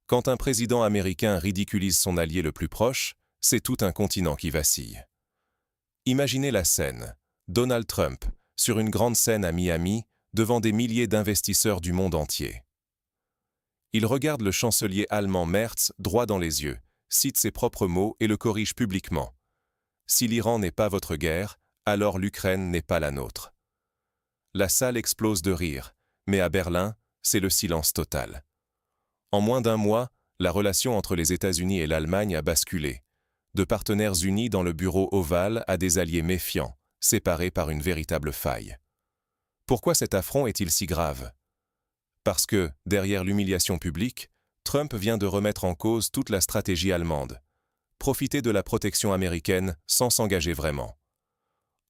Quand un président américain ridiculise son allié le plus proche, c'est tout un continent qui vacille. Imaginez la scène. Donald Trump, sur une grande scène à Miami, devant des milliers d'investisseurs du monde entier. Il regarde le chancelier allemand Merz droit dans les yeux, cite ses propres mots et le corrige publiquement. « Si l'Iran n'est pas votre guerre, alors l'Ukraine n'est pas la nôtre. » La salle explose de rire, mais à Berlin, c'est le silence total. En moins d'un mois, la relation entre les États-Unis et l'Allemagne a basculé. De partenaires unis dans le bureau ovale à des alliés méfiants, séparés par une véritable faille. Pourquoi cet affront est-il si grave? Parce que, derrière l'humiliation publique, Trump vient de remettre en cause toute la stratégie allemande. Profiter de la protection américaine sans s'engager vraiment.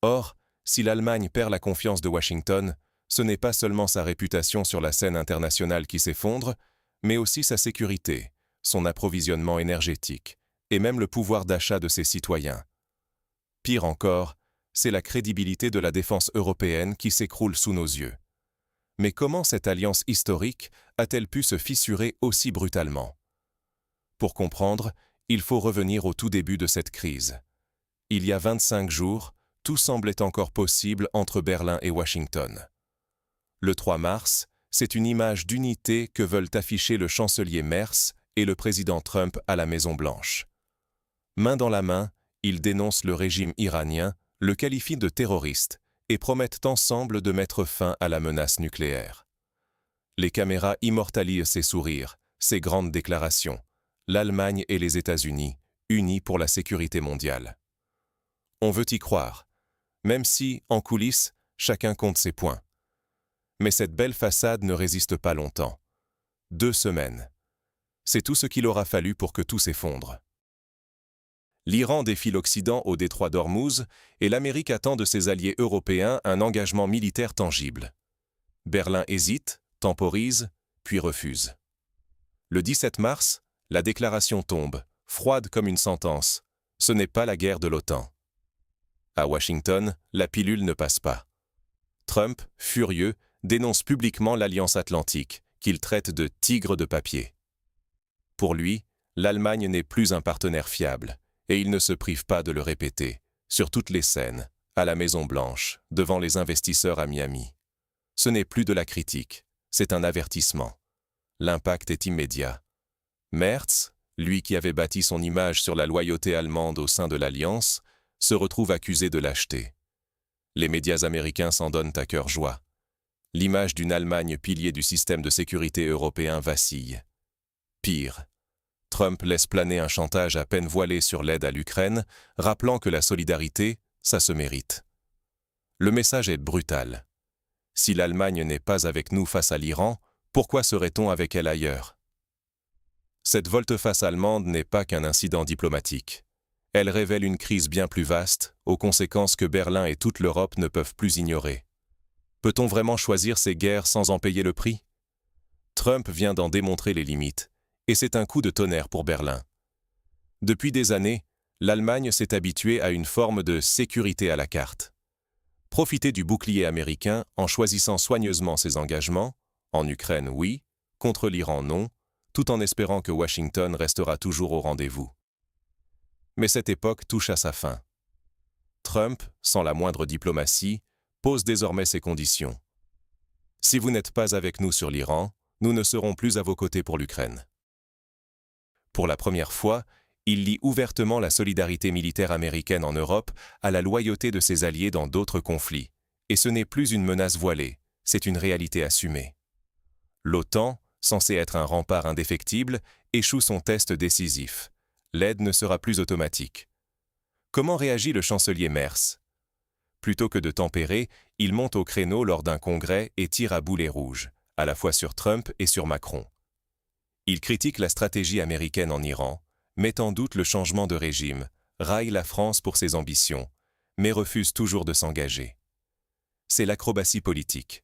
Or, si l'Allemagne perd la confiance de Washington, ce n'est pas seulement sa réputation sur la scène internationale qui s'effondre, mais aussi sa sécurité, son approvisionnement énergétique, et même le pouvoir d'achat de ses citoyens. Pire encore, c'est la crédibilité de la défense européenne qui s'écroule sous nos yeux. Mais comment cette alliance historique a-t-elle pu se fissurer aussi brutalement? Pour comprendre, il faut revenir au tout début de cette crise. Il y a 25 jours, tout semblait encore possible entre Berlin et Washington. Le 3 mars, c'est une image d'unité que veulent afficher le chancelier Merz et le président Trump à la Maison-Blanche. Main dans la main, ils dénoncent le régime iranien, le qualifient de terroriste et promettent ensemble de mettre fin à la menace nucléaire. Les caméras immortalisent ces sourires, ces grandes déclarations. L'Allemagne et les États-Unis, unis pour la sécurité mondiale. On veut y croire, même si, en coulisses, chacun compte ses points. Mais cette belle façade ne résiste pas longtemps. 2 semaines. C'est tout ce qu'il aura fallu pour que tout s'effondre. L'Iran défie l'Occident au détroit d'Ormuz et l'Amérique attend de ses alliés européens un engagement militaire tangible. Berlin hésite, temporise, puis refuse. Le 17 mars, la déclaration tombe, froide comme une sentence. Ce n'est pas la guerre de l'OTAN. À Washington, la pilule ne passe pas. Trump, furieux, dénonce publiquement l'Alliance Atlantique, qu'il traite de « tigre de papier ». Pour lui, l'Allemagne n'est plus un partenaire fiable, et il ne se prive pas de le répéter, sur toutes les scènes, à la Maison-Blanche, devant les investisseurs à Miami. Ce n'est plus de la critique, c'est un avertissement. L'impact est immédiat. Merz, lui qui avait bâti son image sur la loyauté allemande au sein de l'Alliance, se retrouve accusé de lâcheté. Les médias américains s'en donnent à cœur joie. L'image d'une Allemagne pilier du système de sécurité européen vacille. Pire, Trump laisse planer un chantage à peine voilé sur l'aide à l'Ukraine, rappelant que la solidarité, ça se mérite. Le message est brutal. Si l'Allemagne n'est pas avec nous face à l'Iran, pourquoi serait-on avec elle ailleurs? Cette volte-face allemande n'est pas qu'un incident diplomatique. Elle révèle une crise bien plus vaste, aux conséquences que Berlin et toute l'Europe ne peuvent plus ignorer. Peut-on vraiment choisir ces guerres sans en payer le prix? Trump vient d'en démontrer les limites, et c'est un coup de tonnerre pour Berlin. Depuis des années, l'Allemagne s'est habituée à une forme de sécurité à la carte. Profiter du bouclier américain en choisissant soigneusement ses engagements, en Ukraine oui, contre l'Iran non, tout en espérant que Washington restera toujours au rendez-vous. Mais cette époque touche à sa fin. Trump, sans la moindre diplomatie, pose désormais ses conditions. Si vous n'êtes pas avec nous sur l'Iran, nous ne serons plus à vos côtés pour l'Ukraine. Pour la première fois, il lie ouvertement la solidarité militaire américaine en Europe à la loyauté de ses alliés dans d'autres conflits. Et ce n'est plus une menace voilée, c'est une réalité assumée. L'OTAN, censée être un rempart indéfectible, échoue son test décisif. L'aide ne sera plus automatique. Comment réagit le chancelier Merz? Plutôt que de tempérer, il monte au créneau lors d'un congrès et tire à boulet rouge, à la fois sur Trump et sur Macron. Il critique la stratégie américaine en Iran, met en doute le changement de régime, raille la France pour ses ambitions, mais refuse toujours de s'engager. C'est l'acrobatie politique.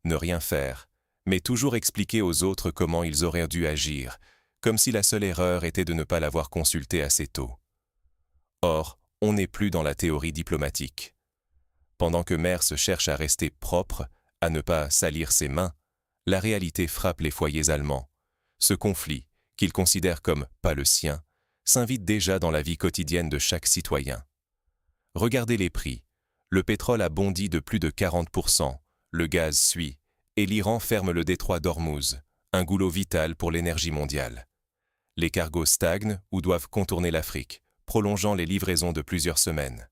Ne rien faire, mais toujours expliquer aux autres comment ils auraient dû agir, comme si la seule erreur était de ne pas l'avoir consulté assez tôt. Or, on n'est plus dans la théorie diplomatique. Pendant que Merz cherche à rester propre, à ne pas salir ses mains, la réalité frappe les foyers allemands. Ce conflit, qu'il considère comme « pas le sien », s'invite déjà dans la vie quotidienne de chaque citoyen. Regardez les prix. Le pétrole a bondi de plus de 40%, le gaz suit, et l'Iran ferme le détroit d'Ormuz, un goulot vital pour l'énergie mondiale. Les cargos stagnent ou doivent contourner l'Afrique, prolongeant les livraisons de plusieurs semaines.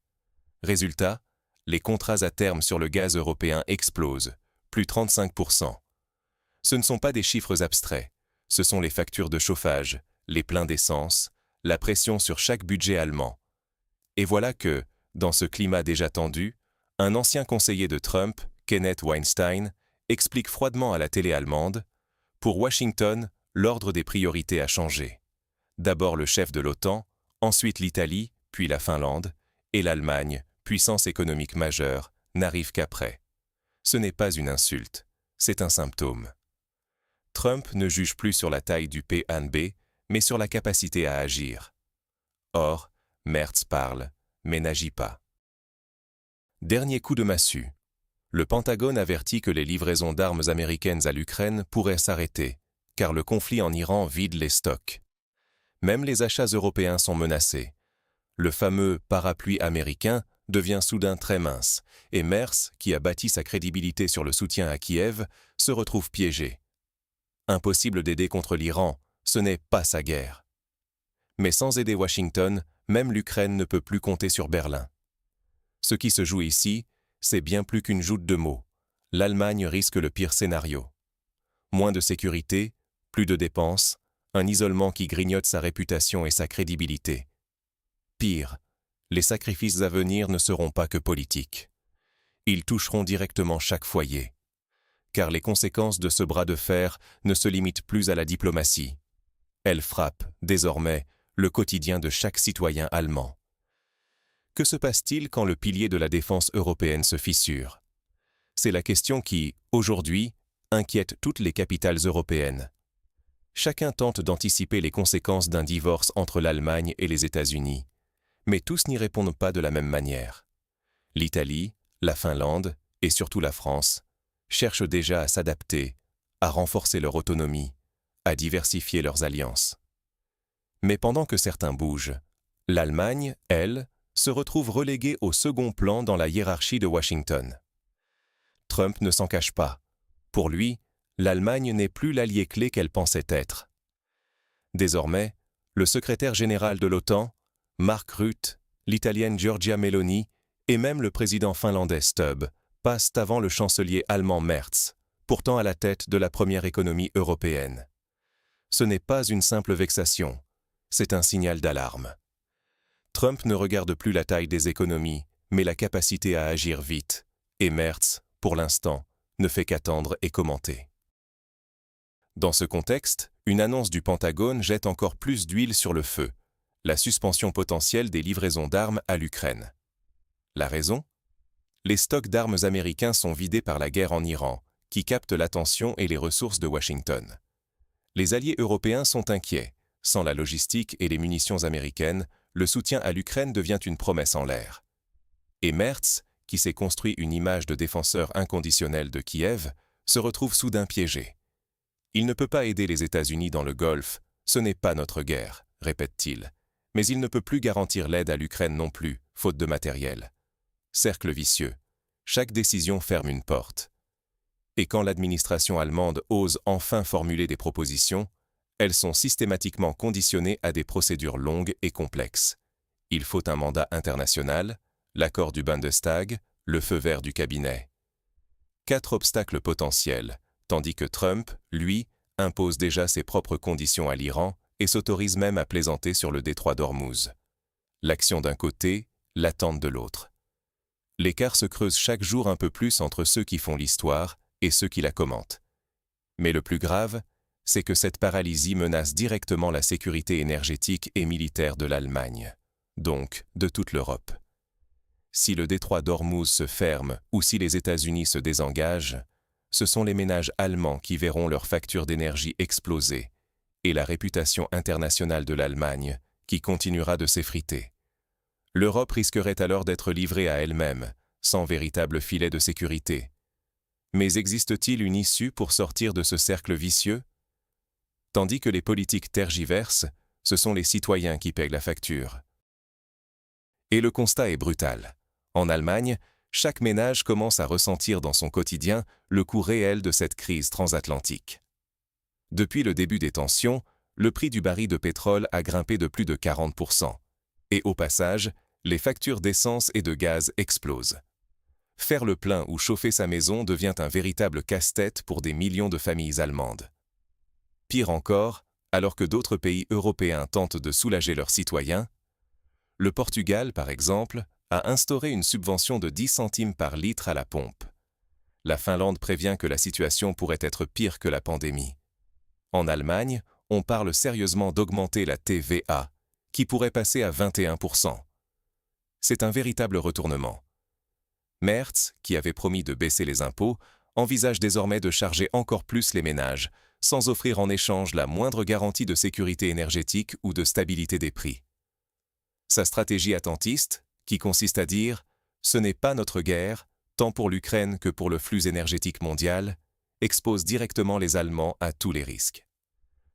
Résultat, les contrats à terme sur le gaz européen explosent, plus 35%. Ce ne sont pas des chiffres abstraits, ce sont les factures de chauffage, les pleins d'essence, la pression sur chaque budget allemand. Et voilà que, dans ce climat déjà tendu, un ancien conseiller de Trump, Kenneth Weinstein, explique froidement à la télé allemande « Pour Washington, l'ordre des priorités a changé. D'abord le chef de l'OTAN, ensuite l'Italie, puis la Finlande, et l'Allemagne, puissance économique majeure, n'arrive qu'après. Ce n'est pas une insulte, c'est un symptôme. » Trump ne juge plus sur la taille du PNB, mais sur la capacité à agir. Or, Merz parle, mais n'agit pas. Dernier coup de massue. Le Pentagone avertit que les livraisons d'armes américaines à l'Ukraine pourraient s'arrêter, car le conflit en Iran vide les stocks. Même les achats européens sont menacés. Le fameux parapluie américain devient soudain très mince, et Merz, qui a bâti sa crédibilité sur le soutien à Kiev, se retrouve piégé. Impossible d'aider contre l'Iran, ce n'est pas sa guerre. Mais sans aider Washington, même l'Ukraine ne peut plus compter sur Berlin. Ce qui se joue ici, c'est bien plus qu'une joute de mots. L'Allemagne risque le pire scénario. Moins de sécurité, plus de dépenses, un isolement qui grignote sa réputation et sa crédibilité. Pire, les sacrifices à venir ne seront pas que politiques. Ils toucheront directement chaque foyer. Car les conséquences de ce bras de fer ne se limitent plus à la diplomatie. Elles frappent, désormais, le quotidien de chaque citoyen allemand. Que se passe-t-il quand le pilier de la défense européenne se fissure? C'est la question qui, aujourd'hui, inquiète toutes les capitales européennes. Chacun tente d'anticiper les conséquences d'un divorce entre l'Allemagne et les États-Unis, mais tous n'y répondent pas de la même manière. L'Italie, la Finlande et surtout la France cherchent déjà à s'adapter, à renforcer leur autonomie, à diversifier leurs alliances. Mais pendant que certains bougent, l'Allemagne, elle, se retrouve reléguée au second plan dans la hiérarchie de Washington. Trump ne s'en cache pas. Pour lui, l'Allemagne n'est plus l'allié clé qu'elle pensait être. Désormais, le secrétaire général de l'OTAN, Mark Rutte, l'italienne Giorgia Meloni et même le président finlandais Stubb passent avant le chancelier allemand Merz, pourtant à la tête de la première économie européenne. Ce n'est pas une simple vexation, c'est un signal d'alarme. Trump ne regarde plus la taille des économies, mais la capacité à agir vite, et Merz, pour l'instant, ne fait qu'attendre et commenter. Dans ce contexte, une annonce du Pentagone jette encore plus d'huile sur le feu, la suspension potentielle des livraisons d'armes à l'Ukraine. La raison? Les stocks d'armes américains sont vidés par la guerre en Iran, qui capte l'attention et les ressources de Washington. Les alliés européens sont inquiets. Sans la logistique et les munitions américaines, le soutien à l'Ukraine devient une promesse en l'air. Et Merz, qui s'est construit une image de défenseur inconditionnel de Kiev, se retrouve soudain piégé. Il ne peut pas aider les États-Unis dans le Golfe, ce n'est pas notre guerre, répète-t-il. Mais il ne peut plus garantir l'aide à l'Ukraine non plus, faute de matériel. Cercle vicieux. Chaque décision ferme une porte. Et quand l'administration allemande ose enfin formuler des propositions, elles sont systématiquement conditionnées à des procédures longues et complexes. Il faut un mandat international, l'accord du Bundestag, le feu vert du cabinet. 4 obstacles potentiels, tandis que Trump, lui, impose déjà ses propres conditions à l'Iran et s'autorise même à plaisanter sur le détroit d'Ormuz. L'action d'un côté, l'attente de l'autre. L'écart se creuse chaque jour un peu plus entre ceux qui font l'histoire et ceux qui la commentent. Mais le plus grave, c'est que cette paralysie menace directement la sécurité énergétique et militaire de l'Allemagne, donc de toute l'Europe. Si le détroit d'Ormuz se ferme ou si les États-Unis se désengagent, ce sont les ménages allemands qui verront leur facture d'énergie exploser et la réputation internationale de l'Allemagne qui continuera de s'effriter. L'Europe risquerait alors d'être livrée à elle-même, sans véritable filet de sécurité. Mais existe-t-il une issue pour sortir de ce cercle vicieux? Tandis que les politiques tergiversent, ce sont les citoyens qui paient la facture. Et le constat est brutal. En Allemagne, chaque ménage commence à ressentir dans son quotidien le coût réel de cette crise transatlantique. Depuis le début des tensions, le prix du baril de pétrole a grimpé de plus de 40%. Et au passage, les factures d'essence et de gaz explosent. Faire le plein ou chauffer sa maison devient un véritable casse-tête pour des millions de familles allemandes. Pire encore, alors que d'autres pays européens tentent de soulager leurs citoyens, le Portugal, par exemple, a instauré une subvention de 10 centimes par litre à la pompe. La Finlande prévient que la situation pourrait être pire que la pandémie. En Allemagne, on parle sérieusement d'augmenter la TVA, qui pourrait passer à 21%. C'est un véritable retournement. Merz, qui avait promis de baisser les impôts, envisage désormais de charger encore plus les ménages, sans offrir en échange la moindre garantie de sécurité énergétique ou de stabilité des prix. Sa stratégie attentiste, qui consiste à dire « ce n'est pas notre guerre, tant pour l'Ukraine que pour le flux énergétique mondial », expose directement les Allemands à tous les risques.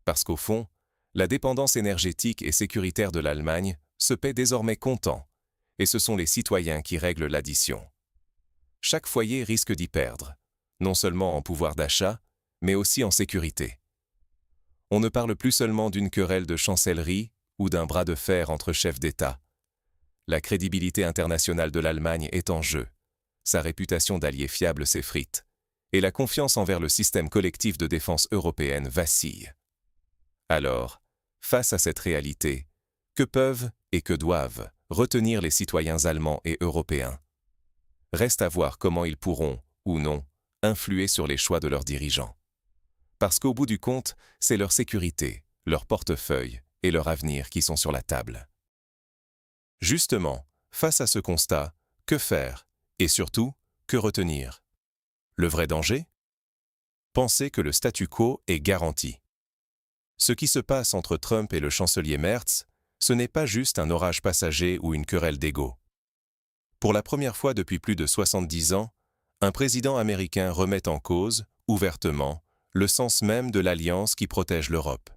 Parce qu'au fond, la dépendance énergétique et sécuritaire de l'Allemagne se paie désormais comptant, et ce sont les citoyens qui règlent l'addition. Chaque foyer risque d'y perdre, non seulement en pouvoir d'achat, mais aussi en sécurité. On ne parle plus seulement d'une querelle de chancellerie ou d'un bras de fer entre chefs d'État. La crédibilité internationale de l'Allemagne est en jeu, sa réputation d'allié fiable s'effrite, et la confiance envers le système collectif de défense européenne vacille. Alors, face à cette réalité, que peuvent et que doivent retenir les citoyens allemands et européens? Reste à voir comment ils pourront, ou non, influer sur les choix de leurs dirigeants. Parce qu'au bout du compte, c'est leur sécurité, leur portefeuille et leur avenir qui sont sur la table. Justement, face à ce constat, que faire? Et surtout, que retenir? Le vrai danger? Penser que le statu quo est garanti. Ce qui se passe entre Trump et le chancelier Merz, ce n'est pas juste un orage passager ou une querelle d'ego. Pour la première fois depuis plus de 70 ans, un président américain remet en cause, ouvertement, le sens même de l'alliance qui protège l'Europe.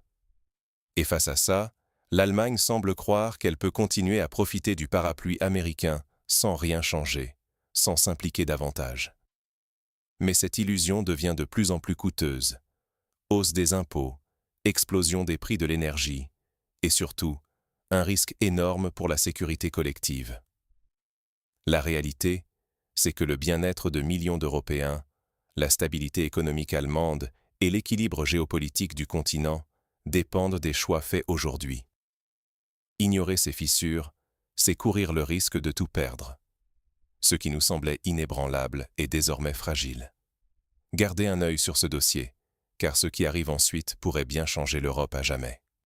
Et face à ça, l'Allemagne semble croire qu'elle peut continuer à profiter du parapluie américain sans rien changer, sans s'impliquer davantage. Mais cette illusion devient de plus en plus coûteuse. Hausse des impôts, explosion des prix de l'énergie, et surtout, un risque énorme pour la sécurité collective. La réalité, c'est que le bien-être de millions d'Européens, la stabilité économique allemande et l'équilibre géopolitique du continent dépendent des choix faits aujourd'hui. Ignorer ces fissures, c'est courir le risque de tout perdre. Ce qui nous semblait inébranlable est désormais fragile. Gardez un œil sur ce dossier, car ce qui arrive ensuite pourrait bien changer l'Europe à jamais.